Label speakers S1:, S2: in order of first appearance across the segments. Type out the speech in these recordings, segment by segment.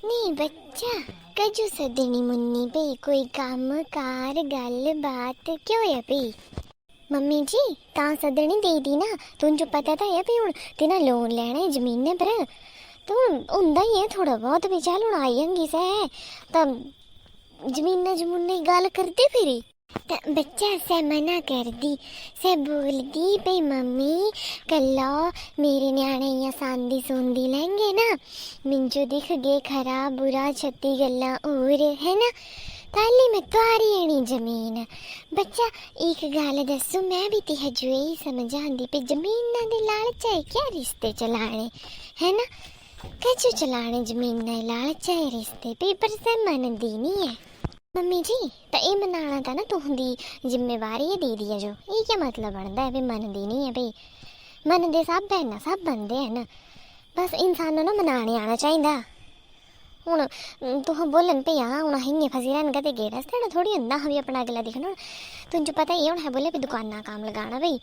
S1: नहीं बच्चा, कजू सदनी मुन्नी पई कोई काम कार गल बात क्यों है पई? मम्मी जी तां सदनी दे दी ना, तुझे पता तो है भी हुण तिना लोन लैना है जमीने पर, तो हुंदा ही है थोड़ा बहुत भी। चल हुण आई जांगी सै तां जमीने जमूने गल करदी फिरी। बच्चा से मना कर दी, से बोल दी भाई मम्मी कल्ला मेरे न्याणे इयां सांदी सूंदी लेंगे ना, मिंजो दिख गए खराब बुरा 36 गल्लां और है ना, ताली मैं तुआरी आनी जमीन। बच्चा एक गल दसो, मैं भी तिहजू यही समझ आंदी पे जमीन दे लालच है क्या रिश्ते चलाने, है ना? कजू चलाने जमीन दे लालच है रिश्ते पे, पर से मनदी नहीं है। मम्मी जी तो ये मनाना था ना तुहदी जिम्मेवारी है दीदी है जो, ये क्या मतलब बनता है भी मनदी नहीं है भाई? मनदे सब है ना, सब बनते हैं ना, बस इंसान ना मनाने आना चाहिए। हूँ तुह बोलन पे हाँ हूँ अं फसी रहन कते गेट रस्ते थोड़ी होंदा भी अपना अगला दिखना। तुझे पता ही है हूँ बोले भी दुकाना काम लगाना भाई,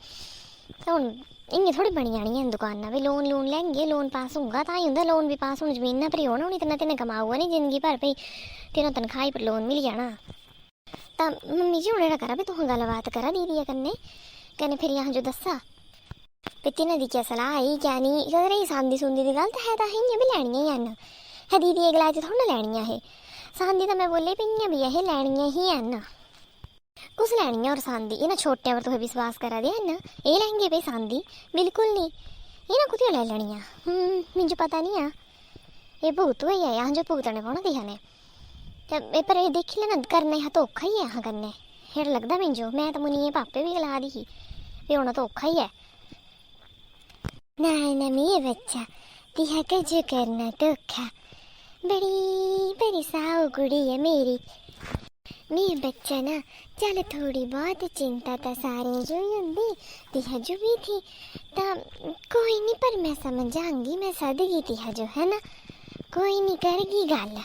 S1: तो हूँ इयां थोड़ी बनी जानी है दुकाना भी। लोन लून लेंगे, लोन पास होगा तां ही होंदा, लोन भी पास होने जमीन पर ही होना, नहीं तो तेने कमाऊगा नहीं जिंदगी भर भाई, तेना तनखाही पर लोन मिल जाना। तो मम्मी जी हूँ एह् करा भी तुह गलबात करा दीदी कन्नै कन्नै फिर यहाँ जो दस्सा भी तिन्हां दी क्या सलाह आई क्या नहीं। अगर ये सांदी सूंदी दी गल है तो इयां भी लैनियां ही हैन, है दीदी गलाए च थोड़ा लैनियां है सांदी, तो मैं बोले भी इयां भी है लैनियां ही हैन। कुछ लैनियां और सांदी इन्हां छोटे पर तुस विश्वास करा दे हैन, ये लैंगे भाई सांदी बिल्कुल नहीं, इन्हां कुत्थै लै लैनियां। मिंजो पता नहीं आ, ये भुगत होई है यहाँ जो भुगतने पौना तिहाने, ते पर ये देखी लेना करना यहाँ धोखा ही है यहाँ कन्नै, हेड़ लगदा मिंजो। मैं तो मुनिये पापे भी गला दी ही भी होना धोखा ही है। ना ना मेरे बच्चा तिहा कजू करना धोखा, बड़ी बड़ी साऊ कुड़ी है मेरी। मेरे बच्चा ना चल थोड़ी बहुत चिंता तो सारे जो ही होंदी तिहजू भी थी, तो कोई नहीं पर मैं समझाऊंगी, मैं सदगी तिहजू है ना, कोई नहीं करेगी गल।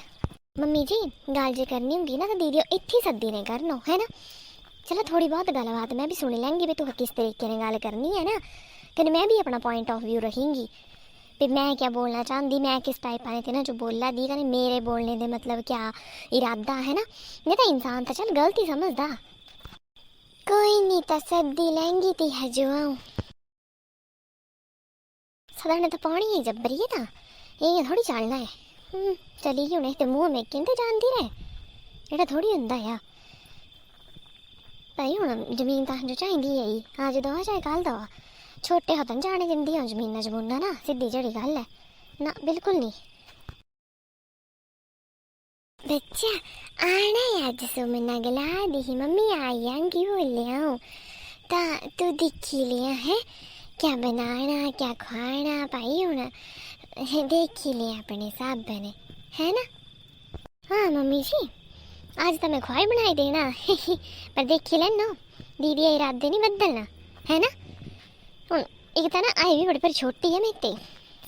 S1: मम्मी जी गल जे करनी होगी ना तो दीदी इत्थे सद्दी ने करनो है ना। चलो थोड़ी बहुत गलबात मैं भी सुन लेंगी भी तू किस तरीके ने गल करनी है ना, कन्नै मैं भी अपना पॉइंट ऑफ व्यू रखेंगी भी मैं क्या बोलना चाहती, मैं किस टाइप आने थे ना जो बोला दी, कन्नै मेरे बोलने दे मतलब क्या इरादा है ना। नहीं तो इंसान तो चल गलती समझदा, कोई नहीं तो सद्दी लेंगी तिहजू आऊं सदने तो पानी ही जब्बरी है ना, ये थोड़ी चलना है। चली गई हूँ तो मुँह में कहते जानती रहे एड़ा थोड़ी होंदा है भाई। हूँ जमीन तो जो चाहिए है अज दवा चाहे कल दवा, छोटे हथन जाने दिंदी हूँ जमीना जमूना ना, सीधी जड़ी गल है ना, बिल्कुल नहीं। बच्चा आना है अज सुमना गला दी ही मम्मी आई आंगी बोलिया हूँ, ता तू दिखी लिया है क्या बनाना क्या खुआना भाई, हूँ देखी लिया अपने हिसाब ने है ना। हाँ मम्मी जी आज तो मैं खुआई बनाई देना पर देखी लेना दीदी इरादे नहीं बदलना है ना। हूँ एक तो ना आई भी बड़ी पर छोटी है मेते,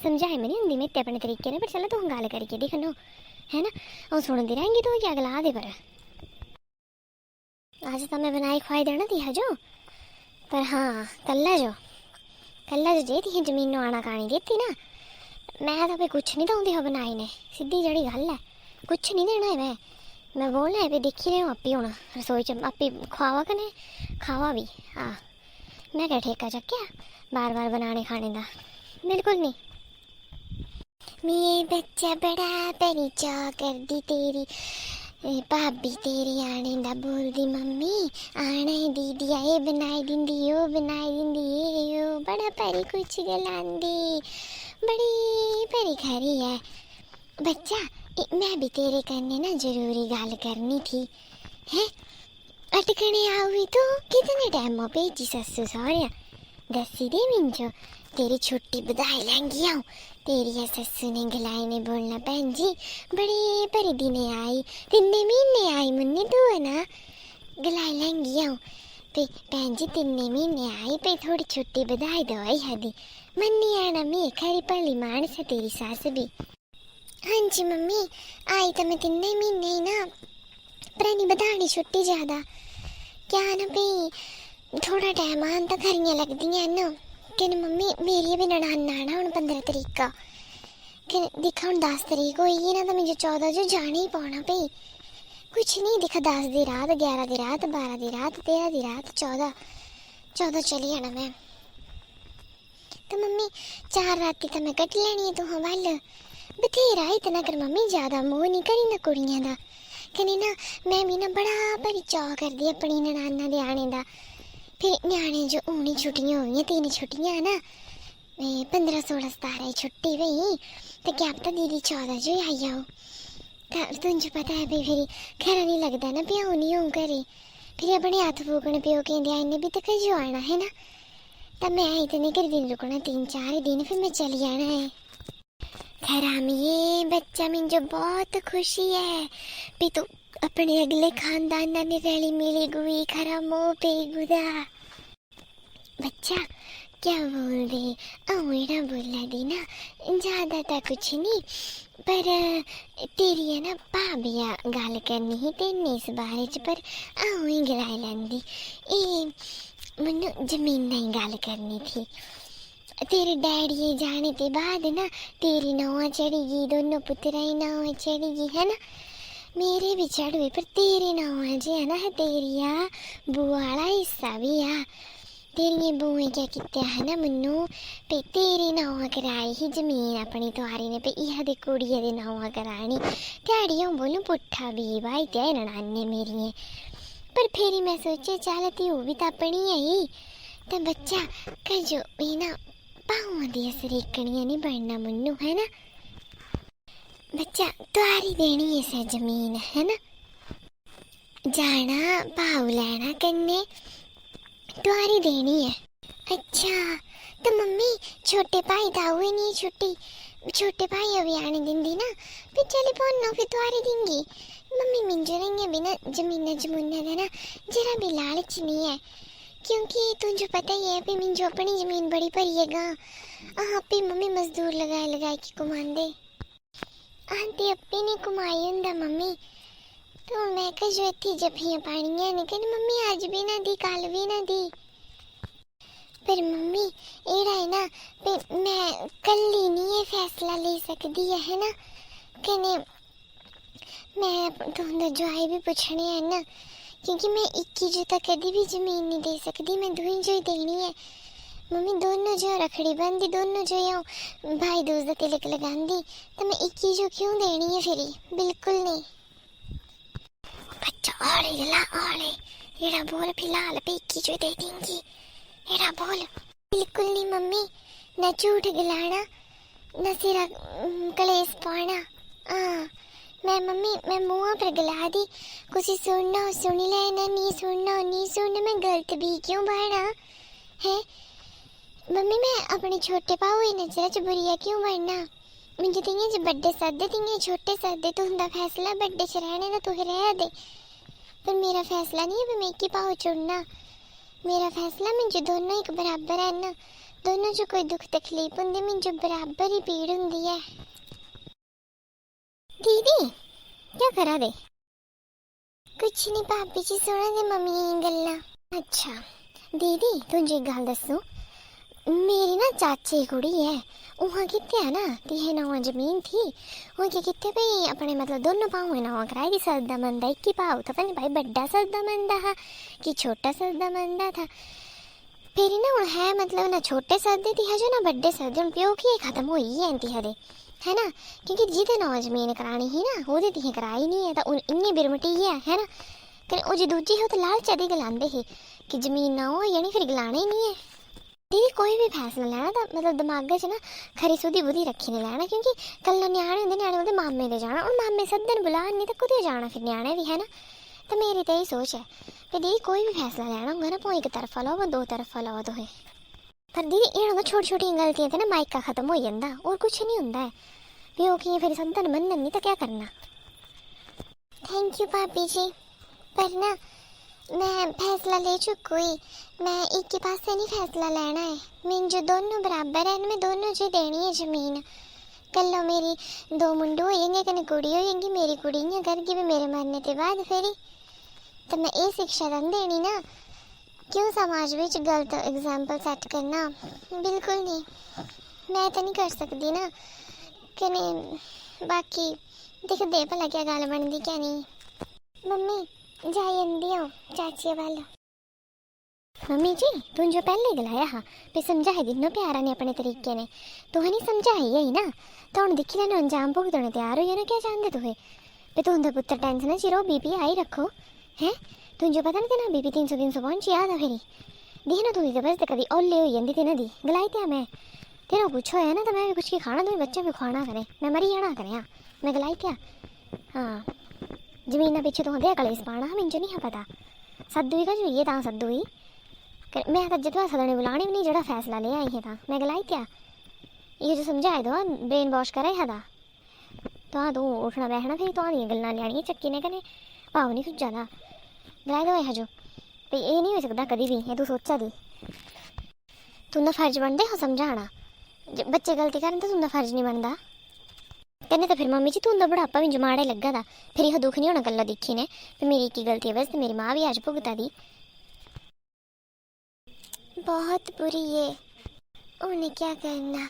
S1: समझाए में नहीं होंगी मेते अपने तरीके ने, पर चलो तू गल करके दिखनो है ना, और सुनती रहेंगी तो क्या गला दे पर आज तो मैं बनाई खुआई देना थी जो, पर हाँ कल्ला जो जे थी जमीनों आना कानी देती ना, मैं तो भाई कुछ नहीं दूँगी हो बनाई ने, सीधी जड़ी गल है कुछ नहीं देना है। मैं बोलना है भी देखी रहे हो आप ही होना रसोई च आप ही खुआवा कने खावा भी, हाँ मैं क्या ठेका चक्या बार बार बनाने खाने का, बिल्कुल नहीं। मेरे बच्चा बड़ा परी चा कर दी तेरी भाभी तेरी आने दा बोल दी मम्मी आना है दीदी ये बनाई दिंदी वो बनाई दिंदी ये वो, बड़ा परी कुछ गलांदी बड़ी परी खरी है। बच्चा मैं भी तेरे करने ना जरूरी गल करनी थी है, अटकने आवी तो कितने टाइम भेजी सस्सू सौरिया दसी दे मिंजो, तेरी छुट्टी बधाई लेंगी आऊँ, तेरी सस्सू ने गलाई ने बोलना भैन जी बड़े भरी दिने आई 3 महीने आई मुन्नी तू है ना, गलाई लेंगी आऊँ पे भैन जी 3 महीने आई पे थोड़ी छुट्टी बधाई दो आई हदी, मन्नी आना मैं खरी भली मानस है तेरी सास भी। हाँ जी मम्मी आई तो मैं 3 महीने ही ना, पर नहीं बधानी छुट्टी ज़्यादा क्या ना भाई थोड़ा टाइम आन तक खरियाँ लगती हैं ना, कि मम्मी मेरी भी ननान आना हूँ 15 तरीक का, कि दिखा हुण 10 तरीक होई ना, तो मुझे 14 जो जाना ही पौना भई। कुछ नहीं दिखा, 10 दी रात, 11 दी रात, 12 दी रात, 13 दी रात, 14 चली जाना मैं। तो मम्मी 4 राती तो मैं कट लैनी है तुहां वल। बथेरा इतना कर मम्मी, ज़्यादा मोह नहीं करी ना कुड़ियां दा। कन्नै ना मैं भी ना बड़ा भारी चाऽ करदी अपनी ननाना दे आने दा। फिर न्याणे जो हून ही छुट्टियां होई, 3 छुट्टियां ना, 15, 16, 17 छुट्टी भई, तो क्या पता दीदी 14 जो आई जाओ। तो तुझे पता है भाई, फिर खरा नहीं लगता ना प्यो नहीं हूँ घरे, फिर अपने हत्थ फूकने प्यो कहते इन्हें भी तो कजो आना है ना। तब मैं इतने कर दिन रुकना, 3-4 दिन, फिर मैं चली जाना है। खरामिए बच्चा मुझे बहुत खुशी है भी तू अपने अगले खानदान ने रली मिली गुई खरा मोह पे गुदा। बच्चा क्या बोल दे, अवेड़ा बोला दी ना, ज़्यादा तो कुछ नहीं, पर तेरी है ना भाबिया गल करनी ही तेने इस बारे च, पर आऊँ ही गलाई लैंदी। मैनू जमीन ही गल करनी थी। तेरे डैडी जाने के बाद ना तेरी नौं चढ़ेगी, दोनों पुत्रा ही नौं चढ़ेगी है ना, मेरे भी चढ़े, पर तेरी नौं जे है ना, है तेरी आ बुआ वाला हिस्सा भी आ। तेरी बुएं क्या कित्या है ना मन्नू, पे तेरी नौं कराई ही जमीन अपनी तुआरी ने, पे इह दे कुड़िया दे नौं करानी। ध्याड़ी हूँ बोलूँ पुट्ठा भी भाई त्या ननाने मेरिए, पर फिर मैं सोचे चल ध्यू भी तो अपनी है ही। तो बच्चा कजो भी ना पाँव दिया सरीकनियाँ नहीं बनना मन्नू, है ना। बच्चा तुआरी देनी है से जमीन, है ना, जाना भाव लेना कन्ने, तुआरी देनी है। अच्छा तो मम्मी छोटे भाई तो हुए नहीं छुट्टी, छोटे भाई अभी आने देंगी ना, फिर चले पौनो फिर तुआरी देंगी। मम्मी मिंजो रही बिना जमीन जमुना का ना जरा भी लालच नहीं है, क्योंकि तुझे पता ही है भी मिंजो अपनी जमीन बड़ी भरी है गा। आप ही मम्मी मजदूर लगाए के कमांदे, आंटी अपनी ने कमाई हुंदा मम्मी। तो मैं कह जो इतनी जफियां पानियां ने, कहनी मम्मी आज भी ना दी कल भी ना दी। पर मम्मी एड़ा है ना, मैं कल्ली नहीं ये फैसला ले सकती है ना, कहने मैं तुंदा ज्वाई भी पूछने है ना, क्योंकि मैं 21 जो तक कभी भी जमीन नहीं दे सकती, मैं 2 जो ही देनी है। मम्मी दोनों जो रखड़ी बंदी, दोनों जो यो भाई दूज का तिलक लगांदी, तो मैं 21 जो क्यों देनी है फिर, बिल्कुल नहीं। बच्चा आले जला आले, एड़ा बोल फिलहाल पे 21 जो दे देंगी, एड़ा बोल। बिल्कुल नहीं मम्मी, न झूठ गिलाना न सिरा कलेस पाना। मैं मम्मी मैं मुँह पर गला दी, कुछ सुनना हो सुन लेना, नहीं सुनना हो नहीं सुनना, मैं गलत भी क्यों बनना है। मम्मी मैं अपने छोटे भाऊ ही नजर च बुरिया क्यों बनना, मुझे तियां च बड्डे सदे तियां छोटे सदे, तुंदा फैसला बड्डे च रहने दा तुह रह दे, पर मेरा फैसला नहीं है भी मैं एक ही भाऊ चुनना। मेरा फैसला मुझे दोनों एक बराबर है ना, दोनों जो कोई दुख तकलीफ होंदी मुझे बराबर ही पीड़ होंदी है। दीदी क्या करा दे, कुछ नहीं भाभी जी सुना दे मम्मी गल्ला। अच्छा दीदी तुझे गल दसो, मेरी ना चाची की कुड़ी है, वहाँ कितने है ना 3 जमीन थी, वहाँ के कितने भाई अपने मतलब दोनों भाव नाव कराई थी। सदा मंदा एक ही भाव था, पता नहीं भाई बड्डा सदा मंदा था कि छोटा सदा मंदा था। फिर ना हूँ है मतलब ना छोटे सदे थी है जो ना बड्डे सदे, हूँ प्यो की खत्म हो ही है इंतहा है ना, क्योंकि जिदे नाव जमीन करानी ही ना वो ती कराई नहीं है, तो इन्नी बिरमटी है ना। कहीं जो दूजी है तो लालचा दी गलांदे ही कि जमीन ना हो यानी फिर गलाना ही नहीं है। दीदी कोई भी फैसला लेना तो मतलब दिमाग च ना खरी सुधी बुद्धि रखी ने लैना, क्योंकि कल न्याणे होंदे, न्याणे ओह्दे मामे दे जाना, और मामे सद्दन बुलान नहीं तो कुतै जाना फिर न्याणे भी है ना। तो मेरी तो यही सोच है कि दीदी कोई भी फैसला लेना होगा ना, भावें एक तरफा लो व 2 तरफा लो तुहें, पर दीदी ये होंदा छोटी छोटी गलतियां ते ना मायका खत्म हो जांदा, और कुछ नहीं होंदा है। प्यो की फिर सद्दन मनन नहीं तो क्या करना। थैंक यू भाभी जी, पर ना मैं फैसला ले चुकी, मैं एक के पास से नहीं फैसला लेना है, मैं जो दोनों बराबर है, मैं दोनों जो देनी है जमीन। कल मेरी 2 मुंडे होएंगे कने कुड़ी होएगी, मेरी कुड़ी इयां करगी भी मेरे मरने के बाद फिर, तो मैं ये शिक्षा दन देनी ना, क्यों समाज में गलत एग्जाम्पल सेट करना, बिल्कुल नहीं, मैं तो नहीं कर सकती ना। कने बाकी दिखदे भला क्या गल बनदी क्या नहीं। मम्मी जाई जंदी हो चाची वाल। मम्मी जी तुम जो पहले गलाया हा भी समझाई दिनो प्यारा ने अपने तरीके ने तुहें नहीं समझाई है ना, तो हुण दिक्खी लैनो अंजाम भुगतने तैयार हो जाना। क्या चाहते तुहें भी तुंदा पुत्तर टेंशन चिरो बीपी आई रखो हैं। तुम जो पता नहीं ना बीपी 300 पहुंची आ फिर दी ना तुझी तो बस कभी ओले हो जाती तेना दी गलाई त्या मैं तेरा कुछ होया ना तो मैं भी कुछ खाना तुम्हें बच्चे भी खुआना करें मैं मरी जाना करें मैं गलाई त्या। हाँ जमीन पिछे तो होंगे कलेस पाना मिंजो नहीं है पता सद्दू का जो ये तां सद्दू ही मैं तो अज्ज तो सदने बुलानी भी नहीं जो फैसला ले आई है था मैं गलाई क्या ये जो समझाए दो ब्रेन वॉश करे है तो तू उठना बैठना फिर तो गल्लां लियानियां चक्की ने कने भाव नहीं सुझा दा गलाई दो है जो भी ये नहीं हो सकता कभी भी ये तू सोचा दी तुंदा फर्ज बनदे हो समझाना बच्चे गलती करन तो तुंदा फर्ज नहीं बनता कहने तो फिर मम्मी जी तुंदा बुढ़ापा भी जमाड़े लगा था फिर यह दुख नहीं होना कल्ला दिखी ने फिर मेरी की गलती है बस तो मेरी माँ भी आज भुगता दी बहुत बुरी है उन्हें क्या करना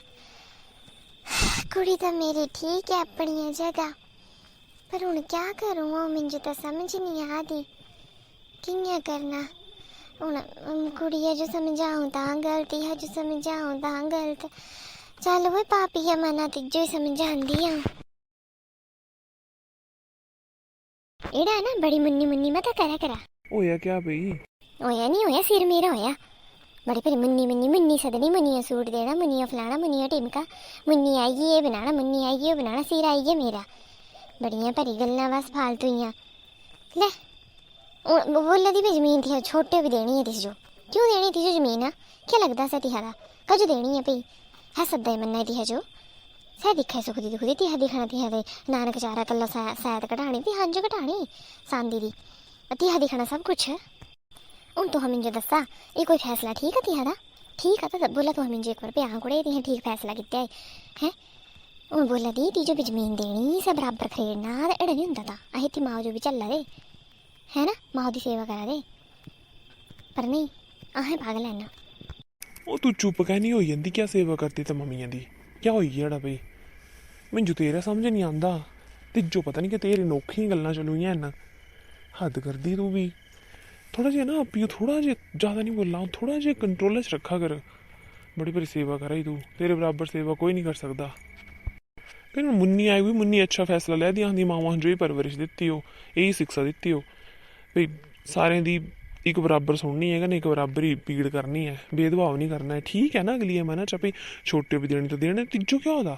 S1: कुड़ी तो मेरी ठीक है अपनी जगह पर हूँ क्या करूँ मुझे तो समझ नहीं आती कियां करना हूँ कुड़ी है जो समझाऊँ ता गलती है जो समझाऊँ ता गलत चल वो पापी है मना तिजो ही समझाती हूँ एड़ा ना बड़ी मुन्नी मुन्नी मत करा करा
S2: होया क्या भाई
S1: होया नहीं होया सिर मेरा होया बड़ी भारी मुन्नी मुन्नी मुन्नी सदनी मुन्निया सूट देना मुन्निया फलाना मुन्निया टिमका मुन्नी आई ये बनाना मुन्नी आई ये बनाना सिर आई है मेरा बड़ियां भरी गल्लां बस फालतूइयां ले बोला दी भी जमीन थी छोटे भी देनी है तिजो क्यों देनी थी जो जमीन क्या लगता सा तिहारा कजो देनी है भाई है सद्दा मनना थी जो सह दिखा सुख दी खुदी तिहा दिखना तिहा दे नानक चारा कल्ला सैद कटानी ती हंज कटानी सांदी दी तिहा दिखना सब कुछ हूँ तो हमें जो दसा ये कोई फैसला ठीक है तिहारा ठीक है तो बोला तो हमें जो एक बार प्याह कुड़े ती ठीक फैसला किया है हूँ बोला दी तीजो भी जमीन देनी सब बराबर खरीदना एड़ा नहीं होंदा था अहें ती माँ जो भी चला दे है ना माँ की सेवा करा दे पर नहीं अहें पागल है ना
S2: ਉਹ ਤੂੰ ਚੁੱਪ ਕਹਿ ਨਹੀਂ ਹੋਈ ਜਾਂਦੀ क्या सेवा करती ਤੇ ਮੰਮੀਆਂ ਦੀ क्या ਹੋਈ ਜਿਹੜਾ ਬਈ ਮੈਨੂੰ ਤੇਰਾ ਸਮਝ ਨਹੀਂ ਆਂਦਾ ਤੇ ਜੋ ਪਤਾ ਨਹੀਂ ਕਿ ਤੇਰੀ ਨੋਖੀਆਂ ਗੱਲਾਂ ਚਲੂਈਆਂ ਇਹਨਾਂ ਹੱਦ ਕਰਦੀ ਤੂੰ ਵੀ थोड़ा जिहा ना पियो थोड़ा जिहा ज़्यादा नहीं बोल रहा हूँ थोड़ा जिहा कंट्रोल च रखा कर बड़ी बड़ी सेवा करा ही तू तेरे बराबर सेवा कोई नहीं कर सकता फिर मुन्नी आई हुई मुन्नी अच्छा फैसला लै दी आंदी मावां जो ही परवरिश दित्ती हो यही शिक्षा दित्ती हो भाई सारें दी एक बराबर सुननी है कि एक बराबर ही पीड़ करनी है भेदभाव नहीं करना है ठीक है ना अगली मन च भाई छोटे भी देने तो देने तिजो क्या होता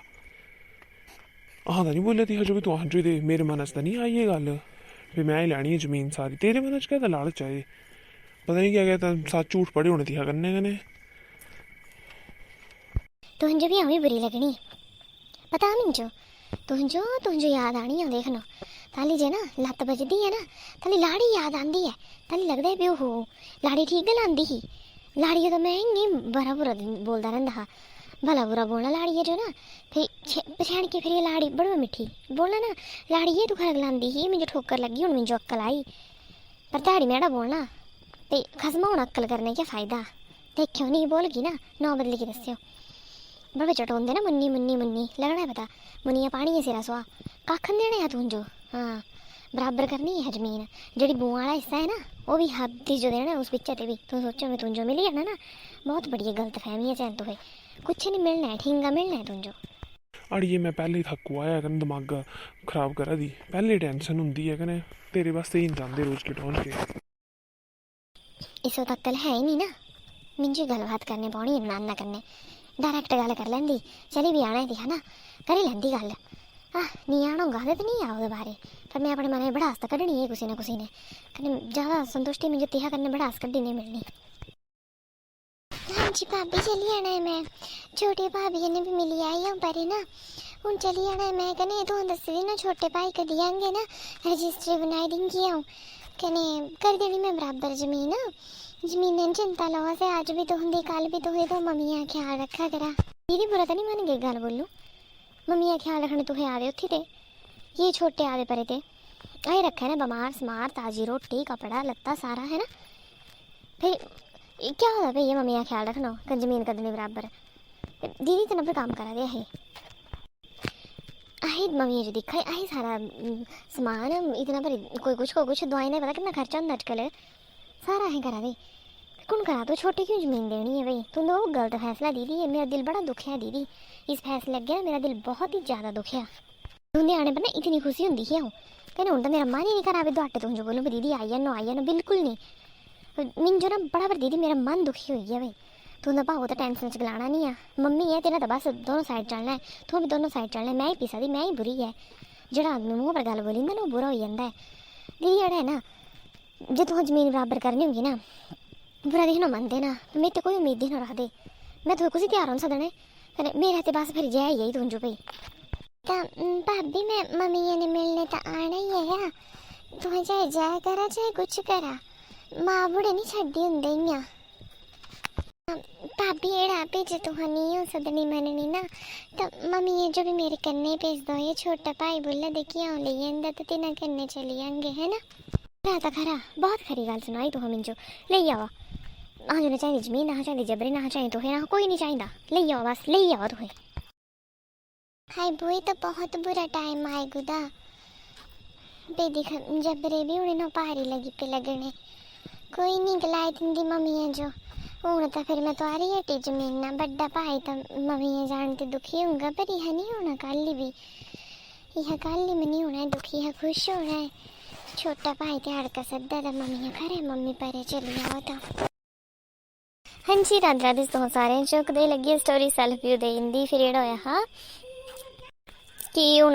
S2: हाँ तो नहीं बोलिया ती हजो भी तू हजो दे मेरे मन च तो नहीं आई ये गल भी मैं ही लैनी है जमीन सारी तेरे मन च क्या लालच आए पता नहीं क्या कहता सच झूठ पड़े होने थी कन्ने कन्ने
S1: तुझे भी हमें बुरी लगनी पता मिंजो तुझे याद आनी है देखना ताली जे ना लत्त बजदी है ना ताली लाड़ी याद आंदी है ताली लगता है भी ओहो लाड़ी ठीक गल आंदी ही लाड़ी तो मैं इन्नी बड़ा बुरा बोलता रहा हा भला बुरा बोलना लाड़ी है जो ना फिर पछाण के फिर ये लाड़ी बड़ी मिठी बोलना ना लाड़ी ये तू खरग लांदी ही मुझे ठोकर लगी हूँ मुझे अक्ल आई पर ध्याड़ी मेड़ा बोलना तो खसमा हूँ अक्ल करने क्या फ़ायदा देखियो नहीं बोलगी ना नौ बदली की दस्यो बड़े चटोंदे ना मुन्नी मुन्नी मुन्नी लगना है पता मुन्निया पानी है सिरा सुहा कखन देना है तुझो हाँ बराबर करनी है जमीन जी बूआ वाला हिस्सा है ना वो भी हद जो देना है उस पिक्चर पर भी तू सोचो मैं तुझो मिली जाना ना बहुत बड़ी गलत फहमी है चैन तुहे कुछ नहीं मिलना है ठींगा मिलना है तुझो
S2: अड़िए मैं पहले ही थक्कू आया कन दिमाग खराब करा दी पहले टेंशन होंगी है कने तेरे वास्ते ही जाते रोज के टोन के
S1: इस वक्त अक्ल है ही नहीं ना मिंजू गलबात करने पौनी नाना करने डायरैक्ट गल कर लेंदी चली भी आना थी है ना करी लेंदी गल नहीं आना होगा तो नहीं आओ बारे पर मैं अपने मन में बढ़ास तो कड्ढनी है कुसी ना कुसी ने कन्नै ज़्यादा संतुष्टि मुझे तिहा करने बढ़ास कड्ढी नहीं मिलनी हाँ जी भाभी चली आना है मैं छोटे भाभी ने भी मिली आई हूँ पर ना हूँ चली आना है मैं कने तू दस दी ना छोटे भाई को दियांगे ना रजिस्ट्री बनाई देंगी हूँ कने कर देनी मैं बराबर जमीन जमीन चिंता लो से आज भी तो होंगी कल भी तो हुई तो मम्मी ख्याल रखा करा दीदी बुरा तो नहीं मन गई गल बोलूँ मम्मी ख्याल रखने तुहे आदे उत्थे ते ये छोटे आदे परे ते अं रखा है ना बमार समार ताजी रोटी कपड़ा लत्ता सारा है ना फिर क्या होता भाई मम्मी का ख्याल रखना जमीन करनी बराबर दीदी तो नब्बे काम करा दे है आहे मम्मी जो दिखा आहे सारा समान इतना पर कोई कुछ दवाई ने पता कितना खर्चा होंदा अजकल सारा है करा दे कौन करा तो छोटी क्यों जमीन देनी है भाई तुम तो गलत फैसला दीदी है मेरा दिल बड़ा दुखिया है दीदी इस फैसले लग गया मेरा दिल बहुत ही ज़्यादा दुखिया तुंदे आने पर ना इतनी खुशी होंगी ही हूँ कहने हूँ तो मेरा मन ही नहीं करा दुआटे तुम जो बोलूँ दीदी आई जानो बिल्कुल नहीं मिंजो ना बड़ा पर दीदी मेरा मन दुखी हो गया भाई तू भाव तो टेंशन च गलाना नहीं है मम्मी है तेरा तो बस दोनों साइड चलना है तू भी दोनों साइड चलना है मैं ही पिसा दी मैं ही बुरी है जेड़ा आदमी मुँह पर गल बोली ना वो बुरा हो जाता है दीदी जेड़ा है ना जो तुम जमीन बराबर करनी होगी ना बुरा देखना मनते ना मेरे तो कोई उम्मीद ही ना रख दे मैं तो कुछ तैयार हो सकने मेरा तो बस फिर जय यही तुझो भाई भाभी मैं मम्मी ने मिलने तो आना ही है तुम्हें चाहे जाया करा चाहे कुछ करा माँ बुढ़े नहीं छड्डी होंगे इयां भाभी एड़ा भेजे तुहा नहीं हो सदनी मननी ना तो मम्मी ये जो भी मेरे कन्ने भेज दो ये छोटा भाई बोला देखिए आओ ले आंदा तो तेना कन्ने चली जाएंगे है ना तो खरा बहुत खरी गल सुनाई तुहा मिंजो ले आवा ना जो चाहिए जमीन ना चाहिए जबरी ना चाहिए तो है ना कोई नहीं चाहिए ले आओ बस ले आओ तुम्हें हाय बुई तो बहुत बुरा टाइम आए गुदा बेदिख जबरे भी उन्हें ना भारी लगी पे लगने कोई नहीं गलाई दिंदी मम्मी है जो हूँ तो फिर मैं तो आ रही हटी जमीन ना बड़ा भाई तो मम्मी है जानते दुखी होगा पर यह नहीं होना कल भी यह कल में नहीं होना है दुखी है खुश होना है छोटा भाई त्यार का सद्दा तो मम्मी खरे मम्मी परे चली आओ तो हाँ जी राधे राधे तो सारे चुकते लगी स्टोरी सेल्फ व्यू देंदी फिर जेड़ा होया हा कि हूँ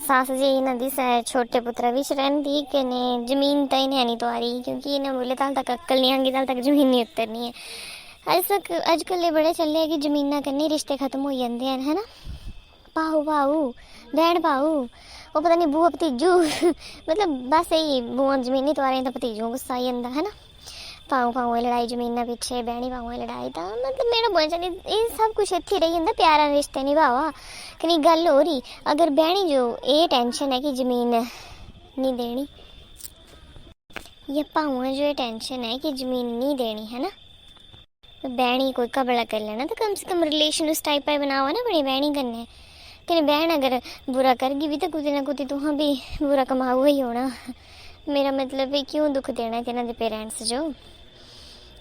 S1: सस जी इन्हों की छोटे पुत्रा विच रही कि ने जमीन तो इन्हें नहीं तो आ रही क्योंकि इन्हें बोले तल तक अक्ल नहीं आएंगी तल तक जमीन नहीं उतरनी है अजकल बड़े चले कि जमीना कन्नै रिश्ते खत्म हो जाते हैं है ना पाऊ पाऊ दैन पाऊ वो पता नहीं बूआ भतीजू मतलब बस यही बूआ जमीन नहीं तो आ रही तो भतीजू गुस्सा आई जाता है ना पाऊ पाऊ लड़ाई जमीना पिछे बहनी पाऊ लड़ाई तो मतलब मेरा बोल चली ये सब कुछ इतने रही जाता प्यारा रिश्ते निभावा कि नहीं गल हो रही अगर बहनी जो ये टेंशन है कि जमीन नहीं देनी या पाऊ जो ये टेंशन है कि जमीन नहीं देनी है ना तो बहनी कोई कबला कर लेना तो कम से कम रिलेशन उस टाइप का बनाओ ना बड़ी बहनी करने कि बहन अगर बुरा करगी भी तो कुछ ना कुछ तुम भी बुरा कमाऊ ही होना मेरा मतलब है क्यों दुख देना तिन्हां दे पेरेंट्स जो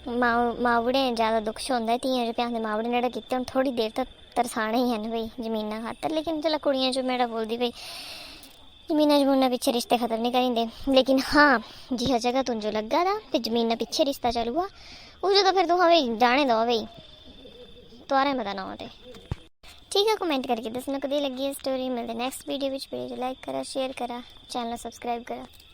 S1: मावड़े ज़्यादा दुख होंदा है तियां जो भैन दे मावड़े ने कीते हुण थोड़ी देर तक तरसाने ही हैं भाई जमीना खातर लेकिन चलो कुड़ियां जो मेरा बोलती भाई जमीना जमूना पिछे रिश्ते खत्म नहीं करेंगे लेकिन हाँ जिहा जगह तुम जो लगा था फिर जमीना पिछे रिश्ता चलूगा उस तो फिर तुम भाई जाने दो भाई तुआरे मत ना होते ठीक है कमेंट करके दसना कदी लगी है स्टोरी मिलते नेक्स्ट वीडियो लाइक करा शेयर करा चैनल सब्सक्राइब करा।